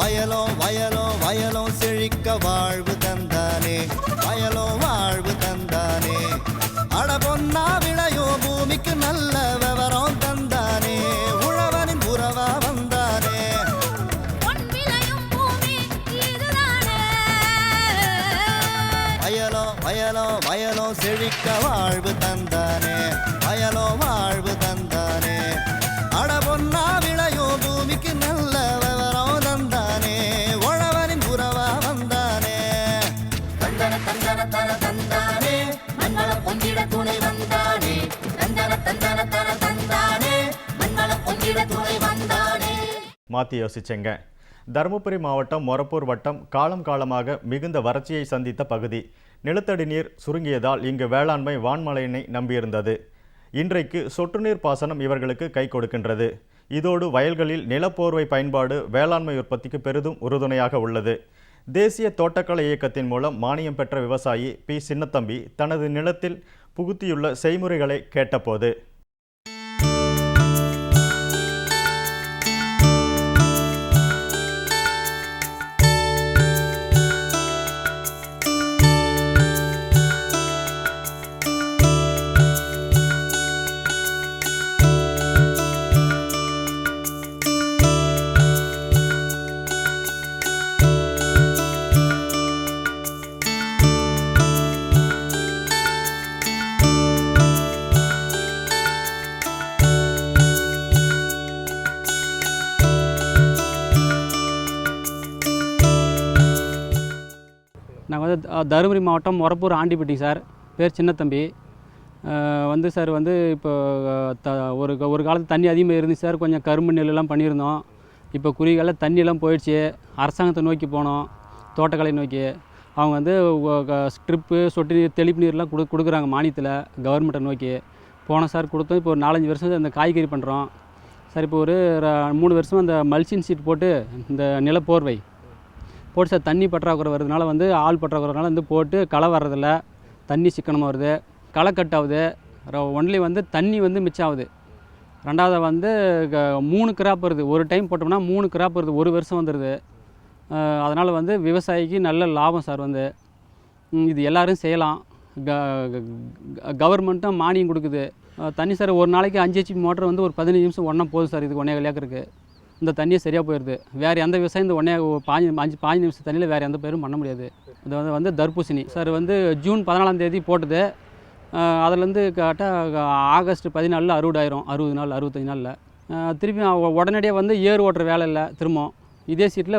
வயலோ வயலோ வயலோ செழிக்க வாழ்வு தந்தானே, வயலோ வாழ்வு தந்தானே. அட பொன்னா விளையோ பூமிக்கு நல்ல விவரம் தந்தானே, உழவனின் உறவா வந்தானே. வயலோ வயலோ வயலோ செழிக்க வாழ்வு தந்தானே, வயலோ வாழ்வு தந்தானே. அட பொன்னா விளையோ பூமிக்கு நல்ல விவரம் தந்தானே, உழவனின் உறவா வந்தானே. தந்தன தந்தன தன தந்தானே, மண்ணளம் பொங்கிட துணை வந்தானே. தந்தன தந்தன தன தந்தானே, மண்ணளம் பொங்கிட துணை வந்தானே. மாற்றி யோசிச்சேங்க. தருமபுரி மாவட்டம் மொரப்பூர் வட்டம் காலம் காலமாக மிகுந்த வறட்சியை சந்தித்த பகுதி. நிலத்தடி நீர் சுருங்கியதால் இங்கு வேளாண்மை வான்மழையினை நம்பியிருந்தது. இன்றைக்கு சொட்டு நீர் பாசனம் இவர்களுக்கு கை கொடுக்கின்றது. இதோடு வயல்களில் நிலப்போர்வை பயன்பாடு வேளாண்மை உற்பத்திக்கு பெரிதும் உறுதுணையாக உள்ளது. தேசிய தோட்டக்கலை இயக்கத்தின் மூலம் மானியம் பெற்ற விவசாயி பி சின்னத்தம்பி தனது நிலத்தில் புகுத்தியுள்ள செய்முறைகளை கேட்டபோது, நான் வந்து தருமபுரி மாவட்டம் மொரப்பூர் ஆண்டிப்பட்டி சார். பேர் சின்னத்தம்பி. சார் இப்போ ஒரு காலத்து தண்ணி அதிகமாக இருந்துச்சு சார். கொஞ்சம் கரும்பு நெல்லாம் பண்ணியிருந்தோம். இப்போ குறுகிய தண்ணியெல்லாம் போயிடுச்சு. அரசாங்கத்தை நோக்கி போனோம், தோட்டக்கலை நோக்கி. அவங்க ஸ்ட்ரிப்பு சொட்டு நீர் தெளிப்பு நீர்லாம் கொடுக்குறாங்க மானியத்தில், கவர்மெண்ட்டை நோக்கி போனோம் சார். கொடுத்தோம். இப்போ ஒரு 4-5 வருஷம் அந்த காய்கறி பண்ணுறோம் சார். இப்போ ஒரு 3 வருஷம் அந்த மல்ச்சிங் சீட் போட்டு இந்த நிலப்போர்வை போட்டு சார். தண்ணி பற்றாக்குறை வருதுனால ஆள் பற்றாக்குறதுனால போட்டு களை வர்றதில்ல, தண்ணி சிக்கனமாக வருது, களை கட் ஆகுது. ஒன்லி தண்ணி மிச்சம் ஆகுது. ரெண்டாவது 3 கிராப் வருது. ஒரு டைம் போட்டோம்னா 3 கிராப் வருது, ஒரு வருஷம் வந்துடுது. அதனால் விவசாயிக்கு நல்ல லாபம் சார். இது எல்லோரும் செய்யலாம். கவர்மெண்ட்டும் மானியம் கொடுக்குது. தண்ணி சார் ஒரு நாளைக்கு 5 HP மோட்டர் ஒரு 15 நிமிஷம் ஒன்றா போதும் சார். இதுக்கு 1.25 ஏக்கருக்கு இந்த தண்ணியை சரியாக போயிடுது. வேறு எந்த விவசாயம் இந்த 5 நிமிஷம் தண்ணியில் வேறு எந்த பயிரும் பண்ண முடியாது. இது தர்பூசணி சார். ஜூன் 14ஆம் தேதி போட்டது. அதுலேருந்து கரெக்டாக ஆகஸ்ட் 14 அறுவடாயிரும். 60 நாள் 65 நாளில் திருப்பி உடனடியாக ஏர் ஓட்டுற வேலை இல்லை. திரும்ப இதே சீட்டில்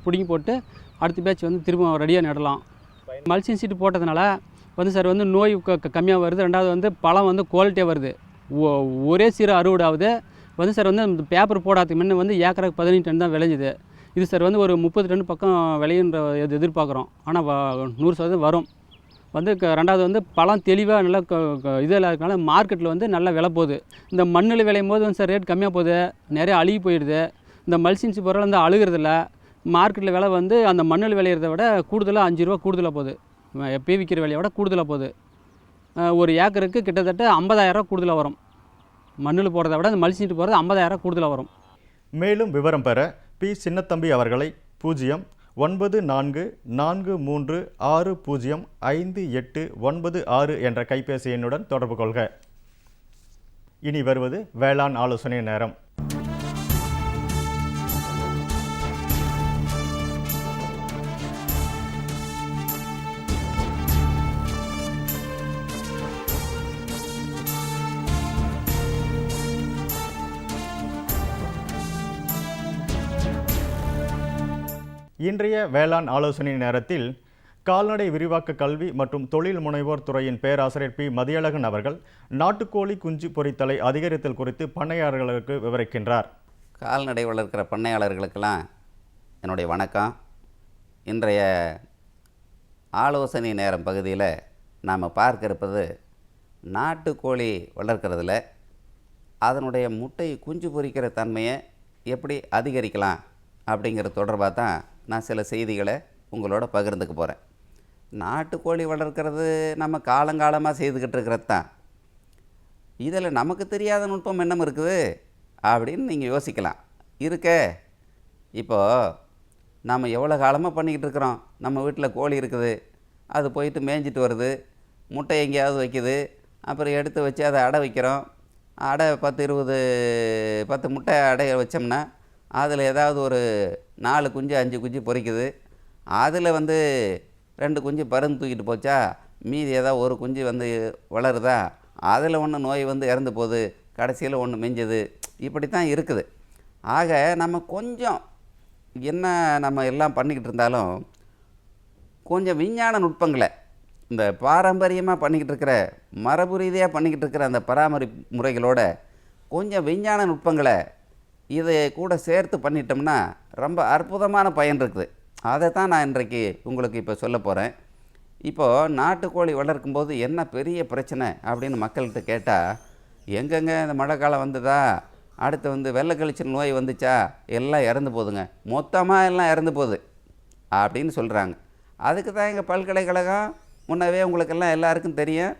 பிடிங்கி போட்டு அடுத்த பேட்ச் திரும்ப ரெடியாக நடலாம். மல்ச்சிங் சீட்டு போட்டதுனால சார் நோய் கம்மியாக வருது. ரெண்டாவது பழம் குவாலிட்டியாக வருது. ஒரே சீர அறுவடாகுது. சார் இந்த பேப்பர் போடாததுக்கு முன்னே ஏக்கருக்கு 15 டன் தான் விளைஞ்சுது. இது சார் ஒரு 30 டன் பக்கம் விளையுன்ற எதிர்பார்க்குறோம். ஆனால் 100% வரும். ரெண்டாவது பழம் தெளிவாக நல்லா இதில் இருக்கனால மார்க்கெட்டில் நல்லா விலை போகுது. இந்த மண்ணில் விளையும் போது சார் ரேட் கம்மியாக போகுது, நிறைய அழுகி போயிடுது. இந்த மல்ச்சிங்ஸ் பொருள் அழுகிறதில்ல. மார்க்கெட்டில் விலை அந்த மண்ணில் விளையிறத விட கூடுதலாக 5 ரூபா கூடுதலாக போகுது. எப்பயும் விற்கிற விலையை விட கூடுதலாக போகுது. ஒரு ஏக்கருக்கு கிட்டத்தட்ட 50,000 ரூபா கூடுதலாக வரும். மண்ணில் போடுறத விட அந்த மல்ச்சிட்டு போகிறது 50,000 கூடுதலாக வரும். மேலும் விவரம் பெற பி சின்னத்தம்பி அவர்களை 09443605896 என்ற கைபேசி எண்ணுடன் தொடர்பு கொள்க. இனி வருவது வேளாண் ஆலோசனை நேரம். இன்றைய வேளாண் ஆலோசனை நேரத்தில் கால்நடை விரிவாக்க கல்வி மற்றும் தொழில் முனைவோர் துறையின் பேராசிரியர் பி மதியழகன் அவர்கள் நாட்டுக்கோழி குஞ்சு பொரித்தலை அதிகரித்தல் குறித்து பண்ணையாளர்களுக்கு விவரிக்கின்றார். கால்நடை வளர்க்கிற பண்ணையாளர்களுக்கெல்லாம் என்னுடைய வணக்கம். இன்றைய ஆலோசனை நேரம் பகுதியில் நாம் பார்க்க இருப்பது நாட்டுக்கோழி வளர்க்கிறதுல அதனுடைய முட்டை குஞ்சு பொரிக்கிற தன்மையை எப்படி அதிகரிக்கலாம் அப்படிங்கிற தொடர்பாக தான் நான் சில செய்திகளை உங்களோட பகிர்ந்துக்க போகிறேன். நாட்டுக்கோழி வளர்க்குறது நம்ம காலங்காலமாக செய்துக்கிட்டு இருக்கிறது தான். இதில் நமக்கு தெரியாத நுட்பம் என்ன இருக்குது அப்படின்னு நீங்கள் யோசிக்கலாம். இப்போது நம்ம எவ்வளோ காலமாக பண்ணிக்கிட்டு இருக்கிறோம். நம்ம வீட்டில் கோழி இருக்குது, அது போயிட்டு மேய்ஞ்சிட்டு வருது, முட்டை எங்கேயாவது வைக்குது, அப்புறம் எடுத்து வச்சு அதை அடை வைக்கிறோம். அடை 10 முட்டை அடைய வச்சோம்னா அதில் ஏதாவது ஒரு 4 குஞ்சு 5 குஞ்சு பொரிக்குது. அதில் 2 குஞ்சு பருந்து தூக்கிட்டு போச்சா, மீதி ஏதாவது ஒரு குஞ்சு வளருதா, அதில் ஒன்று நோய் இறந்து போகுது, கடைசியில் ஒன்று மிஞ்சுது. இப்படி தான் இருக்குது. ஆக நம்ம கொஞ்சம் என்ன நம்ம எல்லாம் பண்ணிக்கிட்டு இருந்தாலும் கொஞ்சம் விஞ்ஞான நுட்பங்களை, இந்த பாரம்பரியமாக பண்ணிக்கிட்டு இருக்கிற மரபு ரீதியாக பண்ணிக்கிட்டு இருக்கிற அந்த பராமரிப்பு முறைகளோட கொஞ்சம் விஞ்ஞான நுட்பங்களை இதை கூட சேர்த்து பண்ணிட்டோம்னா ரொம்ப அற்புதமான பயன் இருக்குது. அதை தான் நான் இன்றைக்கு உங்களுக்கு இப்போ சொல்ல போகிறேன். இப்போது நாட்டுக்கோழி வளர்க்கும்போது என்ன பெரிய பிரச்சனை அப்படின்னு மக்கள்கிட்ட கேட்டால், எங்கெங்க இந்த மழை காலம் வந்ததா, அடுத்து வெள்ளை கழிச்சல் நோய் வந்துச்சா, எல்லாம் இறந்து போகுதுங்க, மொத்தமாக எல்லாம் இறந்து போகுது அப்படின்னு சொல்கிறாங்க. அதுக்கு தான் எங்கள் பல்கலைக்கழகம் முன்னவே உங்களுக்கெல்லாம் எல்லாருக்கும் தெரியும்,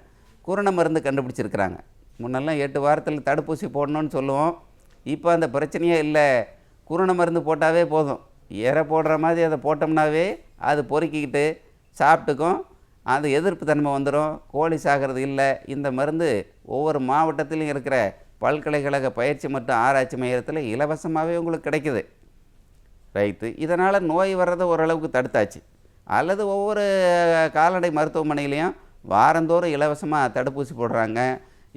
குருணை மருந்து கண்டுபிடிச்சிருக்கிறாங்க. முன்னெல்லாம் 8 வாரத்தில் தடுப்பூசி போடணும்னு சொல்லுவோம். இப்போ அந்த பிரச்சனையே இல்லை. குருணை மருந்து போட்டாவே போதும். எரை போடுற மாதிரி அதை போட்டோம்னாவே அது பொறுக்கிக்கிட்டு சாப்பிட்டுக்கும், அது எதிர்ப்பு தன்மை வந்துடும், கோழி சாகிறது இல்லை. இந்த மருந்து ஒவ்வொரு மாவட்டத்திலையும் இருக்கிற பல்கலைக்கழக பயிற்சி மற்றும் ஆராய்ச்சி மையத்தில் இலவசமாகவே உங்களுக்கு கிடைக்குது. ரைட்டு. இதனால் நோய் வர்றதை ஓரளவுக்கு தடுத்தாச்சு. அல்லது ஒவ்வொரு கால்நடை மருத்துவமனையிலையும் வாரந்தோறும் இலவசமாக தடுப்பூசி போடுறாங்க.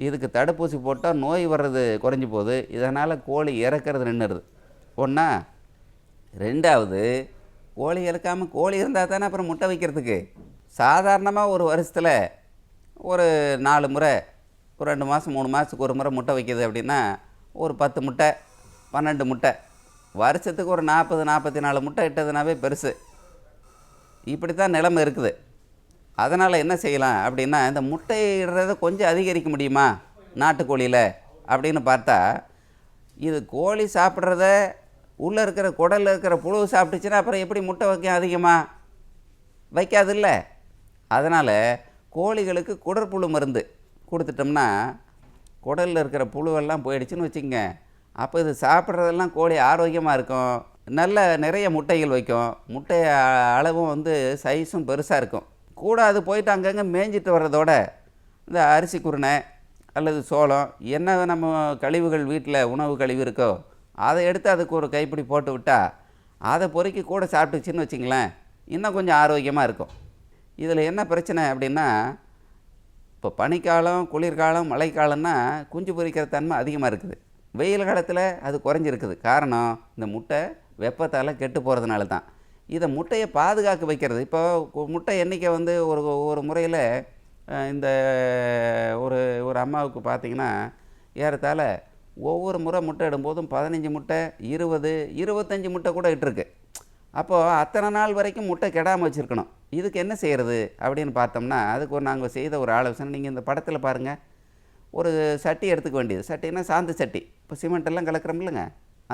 இதுக்கு தடுப்பூசி போட்டால் நோய் வர்றது குறைஞ்சி போகுது. இதனால் கோழி இறக்கிறது நின்றுடுது. ஒன்றா. 2வது, கோழி இறக்காமல் கோழி இருந்தால் தானே அப்புறம் முட்டை வைக்கிறதுக்கு. சாதாரணமாக ஒரு வருஷத்தில் ஒரு 4 முறை, ஒரு 2 மாதம் 3 மாதத்துக்கு ஒரு முறை முட்டை வைக்கிது அப்படின்னா ஒரு 10 முட்டை 12 முட்டை, வருஷத்துக்கு ஒரு 40-44 முட்டை இட்டதுனாவே பெருசு. இப்படி தான் நிலைமை இருக்குது. அதனால் என்ன செய்யலாம் அப்படின்னா, இந்த முட்டை இடுறதை கொஞ்சம் அதிகரிக்க முடியுமா நாட்டுக்கோழியில் அப்படின்னு பார்த்தா, இது கோழி சாப்பிட்றத உள்ளே இருக்கிற குடலில் இருக்கிற புழு சாப்பிட்டுச்சுன்னா அப்புறம் எப்படி முட்டை வைக்க அதிகமாக வைக்காதில்ல. அதனால் கோழிகளுக்கு குடற்புழு மருந்து கொடுத்துட்டோம்னா குடலில் இருக்கிற புழுவெல்லாம் போயிடுச்சுன்னு வச்சுக்கங்க. அப்போ இது சாப்பிட்றதெல்லாம் கோழி ஆரோக்கியமாக இருக்கும், நல்ல நிறைய முட்டைகள் வைக்கும், முட்டை அளவும் சைஸும் பெருசாக இருக்கும். கூட அது போயிட்டு அங்கங்கே மேய்ஞ்சிட்டு வர்றதோட இந்த அரிசி குருணை அல்லது சோளம், என்ன நம்ம கழிவுகள் வீட்டில் உணவு கழிவு இருக்கோ அதை எடுத்து அதுக்கு ஒரு கைப்பிடி போட்டு விட்டால் அதை பொறுக்கி கூட சாப்பிட்டுச்சின்னு வச்சிங்களேன், இன்னும் கொஞ்சம் ஆரோக்கியமாக இருக்கும். இதில் என்ன பிரச்சனை அப்படின்னா, இப்போ பனிக்காலம், குளிர்காலம், மழைக்காலம்னா குஞ்சு பொரிக்கிற தன்மை அதிகமாக இருக்குது. வெயில் காலத்தில் அது குறைஞ்சிருக்குது. காரணம், இந்த முட்டை வெப்பத்தால் கெட்டு போகிறதுனால தான். இதை முட்டையை பாதுகாக்க வைக்கிறது. இப்போ முட்டை எண்ணிக்கை ஒரு முறையில் இந்த ஒரு அம்மாவுக்கு பார்த்திங்கன்னா ஏறத்தாழ ஒவ்வொரு முறை முட்டை இடும்போதும் 15 முட்டை, 20, 25 முட்டை கூட இட்டிருக்கு. அப்போது அத்தனை நாள் வரைக்கும் முட்டை கெடாமல் வச்சுருக்கணும். இதுக்கு என்ன செய்கிறது அப்படின்னு பார்த்தோம்னா, அதுக்கு நாங்கள் செய்த ஒரு ஆலோசனை, நீங்கள் இந்த படத்தில் பாருங்கள், ஒரு சட்டி எடுத்துக்க வேண்டியது. சட்டின்னா சாந்து சட்டி. இப்போ சிமெண்ட்டெல்லாம் கலக்கிறோம் இல்லைங்க,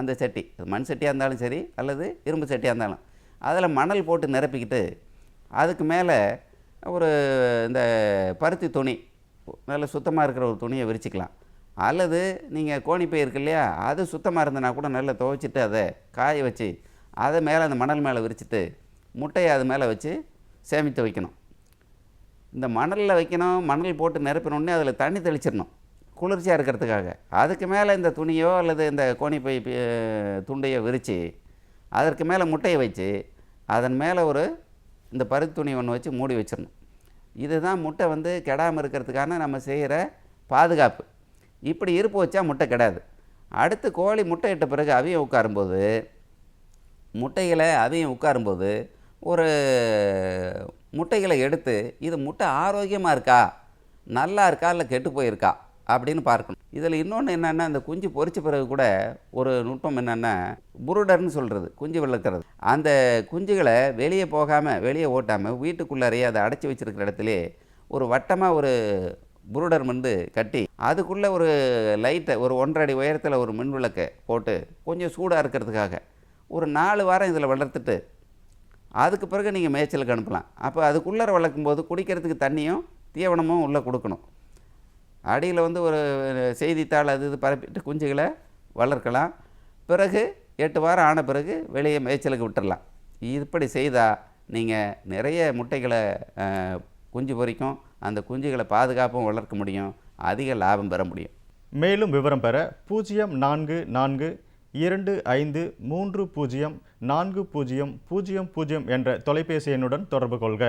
அந்த சட்டி. அது மண் சட்டியாக இருந்தாலும் சரி அல்லது இரும்பு சட்டியாக இருந்தாலும் அதில் மணல் போட்டு நிரப்பிக்கிட்டு அதுக்கு மேலே ஒரு இந்த பருத்தி துணி, நல்ல சுத்தமாக இருக்கிற ஒரு துணியை விரிச்சிக்கலாம். அல்லது நீங்கள் கோணிப்பை இருக்கு இல்லையா, அது சுத்தமாக இருந்ததுனா கூட நல்லா துவைச்சிட்டு அதை காய வச்சு அதை மேலே அந்த மணல் மேலே விரிச்சிட்டு முட்டையை அது மேலே வச்சு சேமித்து வைக்கணும். இந்த மணலில் வைக்கணும். மணல் போட்டு நிரப்பினோடனே அதில் தண்ணி தெளிச்சிடணும் குளிர்ச்சியாக இருக்கிறதுக்காக. அதுக்கு மேலே இந்த துணியோ அல்லது இந்த கோணிப்பை துண்டையோ விரித்து அதற்கு மேலே முட்டையை வச்சு அதன் மேலே இந்த பருத்தி துணி ஒன்று வச்சு மூடி வச்சிடணும். இதுதான் முட்டை கெடாமல் இருக்கிறதுக்கான நம்ம செய்கிற பாதுகாப்பு. இப்படி இருப்பு வச்சா முட்டை கெடாது. அடுத்து கோழி முட்டை இட்ட பிறகு அவியம் உட்காரும்போது ஒரு முட்டைகளை எடுத்து இது முட்டை ஆரோக்கியமாக இருக்கா, நல்லா இருக்கா, இல்லை கெட்டு போயிருக்கா அப்படின்னு பார்க்கணும். இதில் இன்னொன்று என்னென்னா, இந்த குஞ்சு பொரிச்ச பிறகு கூட ஒரு நுட்பம் என்னென்னா, புருடர்னு சொல்கிறது, குஞ்சு வளர்க்குறது. அந்த குஞ்சுகளை வெளியே போகாமல், வெளியே ஓட்டாமல் வீட்டுக்குள்ளாரையே அதை அடைச்சி வச்சுருக்கிற இடத்துலே ஒரு வட்டமாக ஒரு புருடர் கட்டி அதுக்குள்ளே ஒரு லைட்டை ஒரு 1.5 அடி உயரத்தில் ஒரு மின் விளக்கை போட்டு கொஞ்சம் சூடாக இருக்கிறதுக்காக ஒரு 4 வாரம் இதில் வளர்த்துட்டு அதுக்கு பிறகு நீங்கள் மேய்ச்சலுக்கு அனுப்பலாம். அப்போ அதுக்குள்ளே வளர்க்கும்போது குடிக்கிறதுக்கு தண்ணியும் தீவனமும் உள்ளே கொடுக்கணும். அடியில் ஒரு செய்தித்தாள் அது இது பரப்பிட்டு குஞ்சுகளை வளர்க்கலாம். பிறகு 8 வாரம் ஆன பிறகு வெளியே மேய்ச்சலுக்கு விட்டுடலாம். இப்படி செய்தால் நீங்கள் நிறைய முட்டைகளை குஞ்சு பொரிக்கும், அந்த குஞ்சுகளை பாதுகாப்பும் வளர்க்க முடியும், அதிக லாபம் பெற முடியும். மேலும் விவரம் பெற 04425304000 என்ற தொலைபேசி எண்ணுடன் தொடர்பு கொள்க.